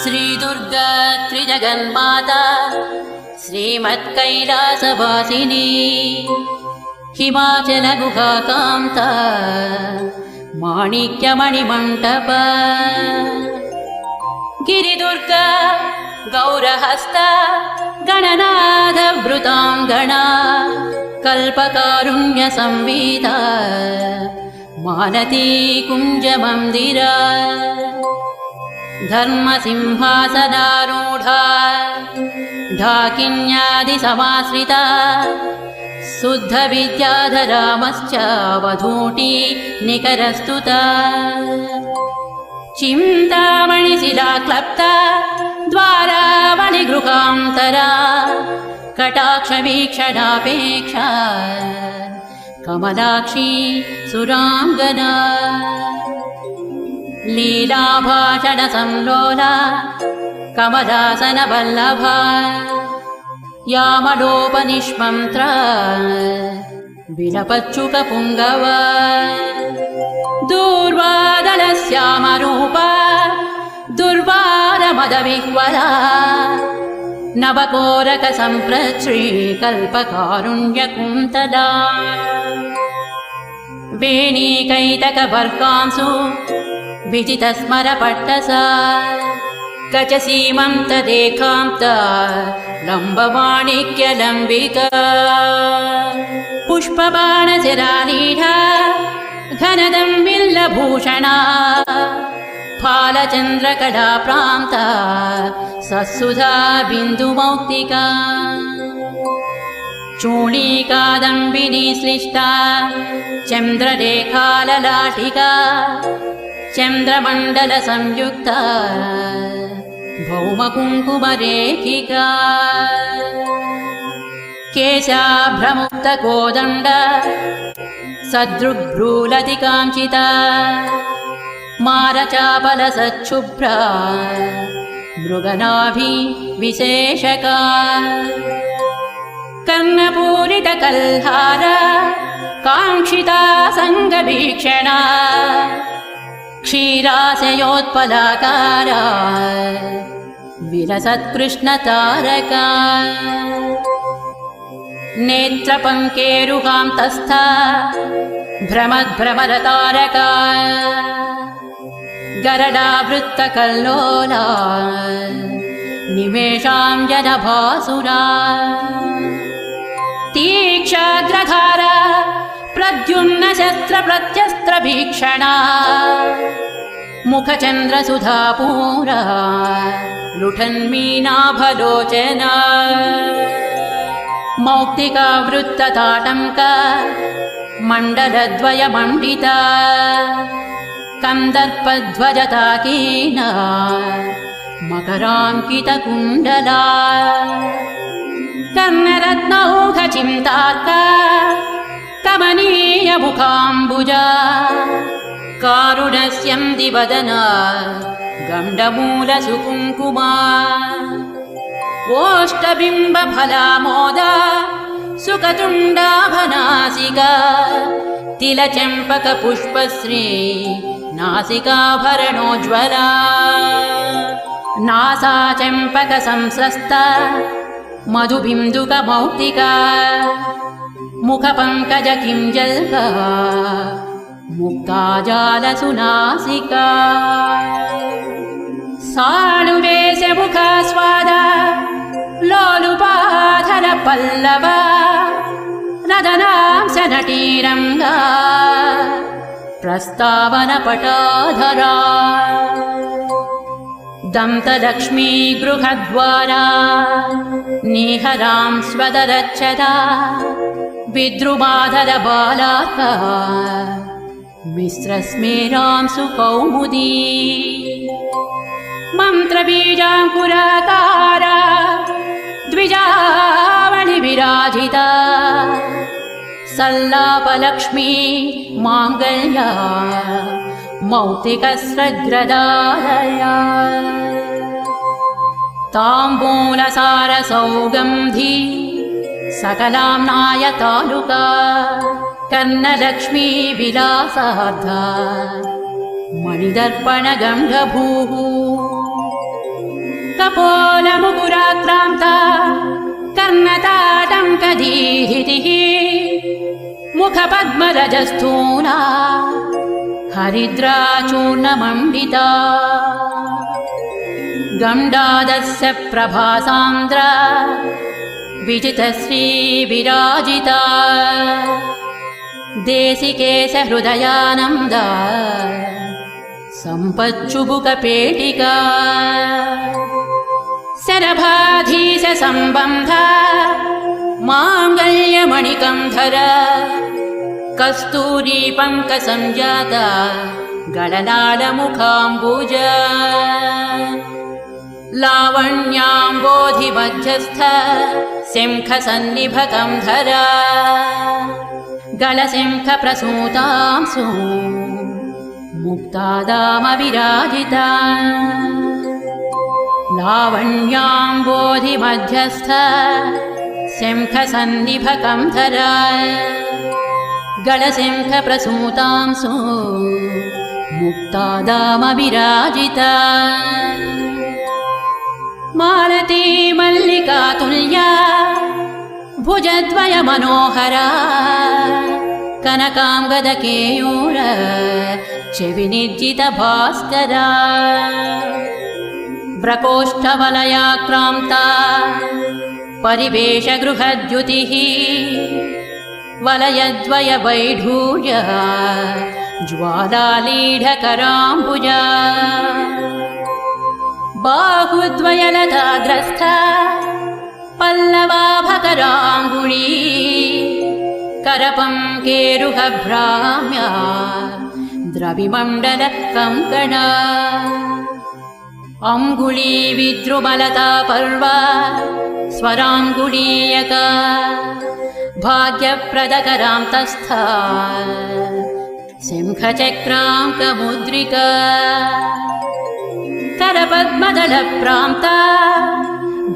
श्रीदुर्गा त्रिजगन्माता श्रीमत्कैलासवासिनी हिमाचलगुहाकान्ता माणिक्यमणिमण्टप गिरिदुर्गा गौरहस्ता गणनाथवृताङ्गना कल्पकारुण्यसंविदा मालती कुञ्जमन्दिरा धर्मसिंहासनारूढा ढाकिन्यादिसमाश्रिता शुद्धविद्याधरामश्च वधूटी निकरस्तुता चिन्तामणिशिलाक्लप्ता द्वारावलिगृहान्तरा कटाक्षवीक्षणापेक्षा कमलाक्षी सुराङ्गना लीलाभाषणसंलोला कमलासनवल्लभा यामलोपनिष्मन्त्रा विलपच्युकपुङ्गवा दूर्वादलश्यामरूपा दुर्वारमदविह्वला नवकोरकसम्प्रश्रीकल्पकारुण्यकुन्तला वेणीकैतकवर्गांसु विजितस्मरपट्टसा गजसीमन्तदेखान्ता लम्बमाणिक्यलम्बिका पुष्पबाणशिरानीढा घनदम्बिल्लभूषणा फालचन्द्रकलाप्रान्ता सत्सुधा बिन्दुमौक्तिका चूणीकादम्बिनी श्लिष्टा चन्द्ररेखाललाटिका चन्द्रमण्डलसंयुक्ता भौमकुङ्कुमरेखिका केशाभ्रमुक्तकोदण्ड सदृग्भ्रूलतिकाञ्चिता मारचापलसच्छुभ्रा मृगनाभिविशेषका कर्णपूरितकल्हार काङ्क्षिता सङ्गभीक्षणा क्षीराशयोत्पलाकारा विलसत्कृष्णतारका नेत्रपङ्केरुहान्तस्था भ्रमद्भ्रमरतारका गरडावृत्तकल्लोला निमेषाञ्जनभासुरा तीक्षाग्रधारा प्रद्युम्नशस्त्रप्रत्यस्त्रभीक्षणा मुखचन्द्रसुधापूरा लुठन्मीनाभलोचना मौक्तिकावृत्तताटङ्का मण्डलद्वयमण्डिता कन्दर्पध्वजताकीना मकराङ्कितकुण्डला कर्णरत्नौघचिन्तार्का कमनीयमुखाम्बुजा कारुणस्यन्दिवदना गण्डमूलसुकुङ्कुमा ओष्ठबिम्बफलामोदा सुकतुण्डाभनासिका तिलचम्पकपुष्पश्री नासिकाभरणोज्ज्वला नासाचम्पकसंस्रस्ता मधुबिन्दुकमौक्तिका मुखपङ्कजकिञ्जल्का मुक्ताजालसुनासिका सानुवेशमुखास्वादा लोलुपाधरपल्लवा रदनांशनटीरङ्गा प्रस्तावनपटाधरा दन्तलक्ष्मी गृहद्वारा निहरां स्वदरच्छदा विद्रुमाधरबालाका मिश्रस्मेरां सुकौमुदी मन्त्रबीजाङ्कुराकारा द्विजावलिविराजिता सल्लापलक्ष्मी माङ्गल्या मौक्तिकस्रग्रदालया ताम्बूलसारसौगन्धी सकलाम्नाय तालुका कर्णलक्ष्मी विलासार्धा मणिदर्पणगन्धभूः कपोलमुकुराक्रान्ता कर्णताटङ्कदीहितिः मुखपद्मरजस्थूला हरिद्राचूर्णमण्डिता गण्डादस्य प्रभासान्द्रा विजितश्री विराजिता देशिकेशहृदयानन्दा सम्पच्चुबुकपेटिका शरभाधीशसम्बन्ध माङ्गल्यमणिकन्धर कस्तूरी पङ्कसञ्जाता गललालमुखाम्बुज लावण्याम्बोधिमध्यस्थ शङ्खसन्निभकन्धर गलशङ्खप्रसूतांसु मुक्तादामविराजिता लावण्याम्बोधिमध्यस्थ शङ्खसन्निभकन्धर गलशङ्खप्रसूतांसु मुक्तादामविराजिता मालती मल्लिकातुल्या भुजद्वयमनोहरा कनकाङ्गदकेयूर चविनिर्जितभास्करा प्रकोष्ठवलयाक्रान्ता परिवेशगृहद्युतिः वलयद्वयवैढूर्य ज्वालालीढकराम्बुजा बाहुद्वयलताग्रस्थ पल्लवाभकराङ्गुळी करपङ्केरुहभ्राम्या द्रविमण्डलकङ्कणा अङ्गुळी विद्रुमलता पर्वा स्वराङ्गुळीयका भाग्यप्रदकरान्तस्था शङ्खचक्राङ्कमुद्रिका करपद्मदलप्रान्ता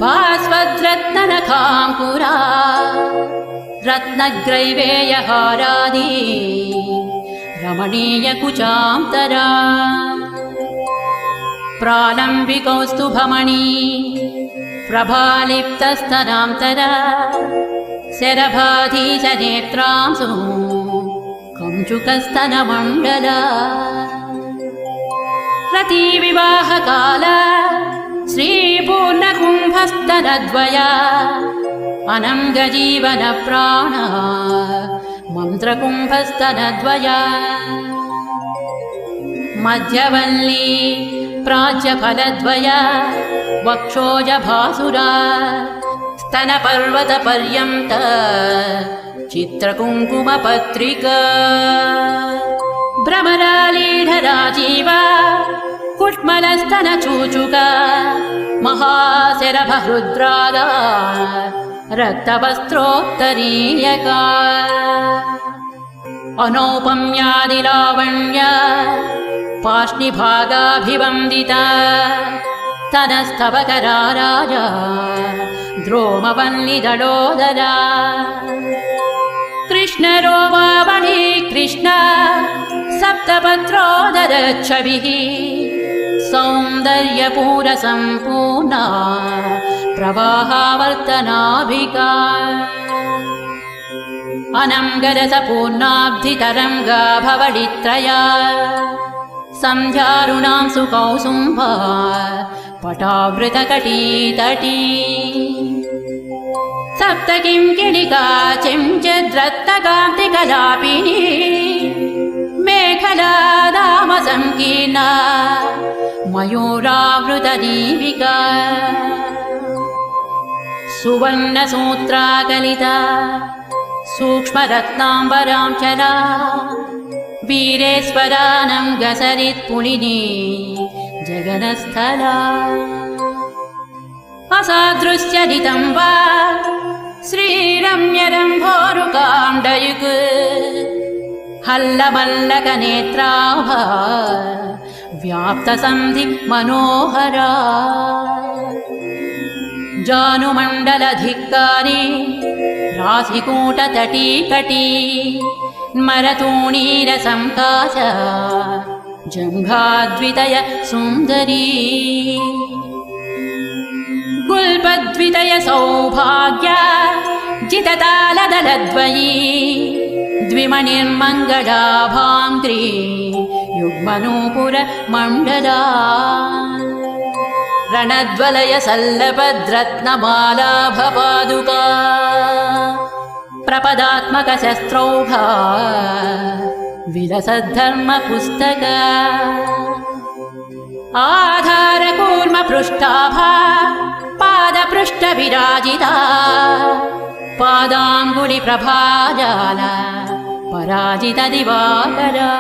भास्वद्रत्ननखाङ्कुरा रत्नग्रैवेयहारादि रमणीयकुचान्तरा प्रालम्बिकौस्तुभमणि प्रभालिप्तस्तनान्तरा शरभाधीशनेत्रांसु कञ्चुकस्तनमण्डला रतिविवाहकाल श्रीपूर्णकुम्भस्तनद्वया अनङ्गजीवनप्राण मन्त्रकुम्भस्तनद्वया मध्यवल्ली प्राच्यफलद्वया वक्षोजभासुरा स्तनपर्वतपर्यन्त चित्रकुङ्कुमपत्रिका भ्रमरालीढराजीवा कुट्मलस्तनचूचुका महाशरभहृद्रागा रक्तवस्त्रोत्तरीयका अनौपम्यादिलावण्य पार्ष्णिभागाभिवन्दिता तनस्तवकरा राजा द्रोमवल्लिदलोदरा कृष्णरोमावळी कृष्ण सप्तपत्रोदरच्छविः सौन्दर्यपूरसम्पूर्णा प्रवाहावर्तनाभिका अनङ्गरसपूर्णाब्धितरङ्गा भवडित्रया सन्ध्यारुणां सुकौसुम्भा पटावृतकटीतटी सप्तकिङ्किणिका चिञ्चिद्रत्तकान्तिकलापिनी मेखला दामसङ्कीर्णा मयूरावृतदीपिका सुवर्णसूत्राकलिता सूक्ष्मरत्नाम्बराञ्चला वीरेश्वरानं गसरित्पुलिनी जगनस्थला असादृश्यदितं वा श्रीरम्यरम्भोरुकाण्डयुक् हल्लमल्लकनेत्राभा व्याप्तसन्धि मनोहरा जानुमण्डलधिक्कारी राशिकूटतटीकटी मरतूणीरसंकाश जङ्घाद्वितय सुन्दरी द्वितय सौभाग्य जिततालदलद्वयी द्विमणिर्मङ्गलाभाङ्ग्री युग्मनूपुर मण्डला रणद्वलय सल्लभद्रत्नमालाभपादुका प्रपदात्मक शस्त्रौघा विलसद्धर्मपुस्तक आधारकूर्म पृष्ठाभा पादपृष्ठ विराजिता पादाङ्गुलि प्रभाजाला पराजित दिवाकरा।